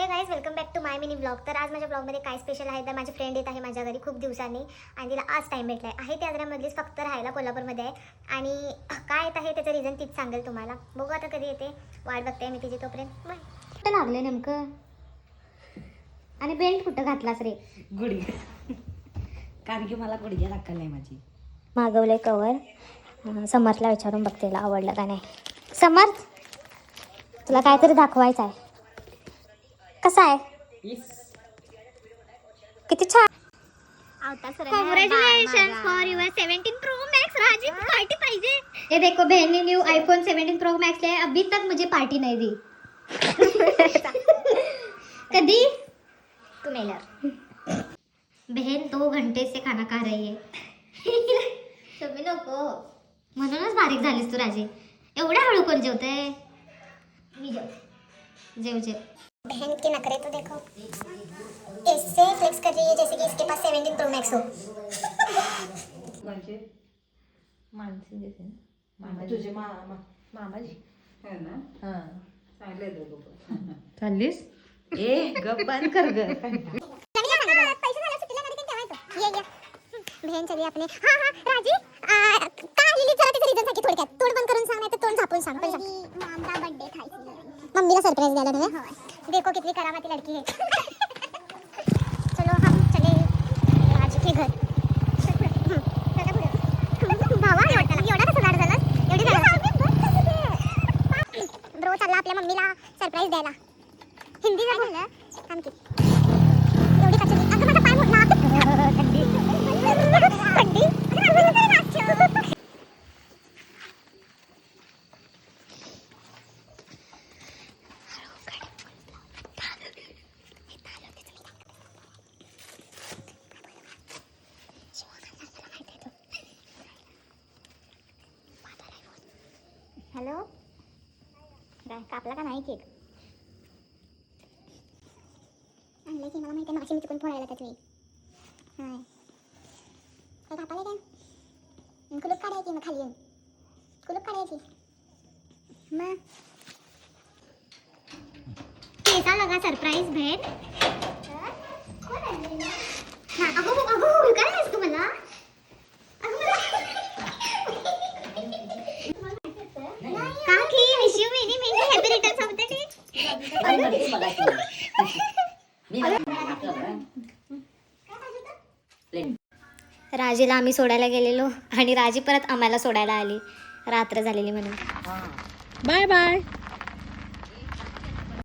High guys, welcome back to my mini blog. तर आज माझ्या ब्लॉगमध्ये काय स्पेशल आहे तर माझी फ्रेंड येत आहे माझ्या घरी खूप दिवसांनी आणि तिला आज टाईम भेटला आहे. ती आजरामधलीच फक्त राहायला कोल्हापूरमध्ये आहे आणि काय येत आहे त्याचं रिझन तीच सांगेल तुम्हाला. बघू आता कधी येते, वाट बघते मी तिची. तोपर्यंत कुठं लागले नेमकं आणि बेल्ट कुठं घातलास रे? गुडी कारण की मला गुडघ्या दाखल नाही माझी. मागवले कवर. समर्थला विचारून बघते आवडलं का नाही. समर्थ, तुला काहीतरी दाखवायचं आहे. कसा आहे? किती छान. Congratulations for your 17 Pro Max. Rajiv party पाहिजे. ये देखो बहन ने न्यू iPhone 17 Pro Max लिया है. अभी तक मुझे पार्टी नहीं दी. कदी तू मेलर. बहन 2 घंटे से खाना खा रही है. तुम्ही नको म्हणूनच बारीक झालीस तू राजी. एवढ्या हळू कोण जेवते? मी जेव जेव. बहन के नखरे तो देखो, इससे फ्लेक्स कर रही है जैसे कि इसके पास 17 Pro Max हो. म्हणजे मानसी देते ना तुझे मामाजी है ना. हां चांगले दोघं चाललीस. ए गप बंद कर ग. बहन चलिए अपने. हाँ हाँ राजी, काय लिहिली जरा त्याचं रिझन सांग थोडक्यात. तोंड बंद करून सांग, नाही तर तोंड झापून सांग. मामला बर्थडे खायची, मम्मीला सरप्राइज द्यायला तुम्ही. देखो कितनी करामाती लड़की है. चलो हम चले राजी के घर. भावा एवढा कसं लाड झाला? ब्रो चालला आपल्या मम्मीला सरप्राइज द्यायला. हिंदी झालं थांब की. एवढी कच्ची अगं माझा पाय मोडला. थंडी थंडी. हॅलो, कापला का नाही केक? आणलं की मला माहिती आहे. माशी मी चुकून फोडायला त्याच वेळी. हां काय कापाले काय? कुलूप काढायची मग खाली येऊन. कुलूप काढायची मग. कैसा लगा सरप्राइज बहन? हां अगो अगो काय आहेस तू मला? राजीला आम्ही सोडायला गेलेलो आणि राजी परत आम्हाला सोडायला आली, रात्र झालेली म्हणून. Bye bye.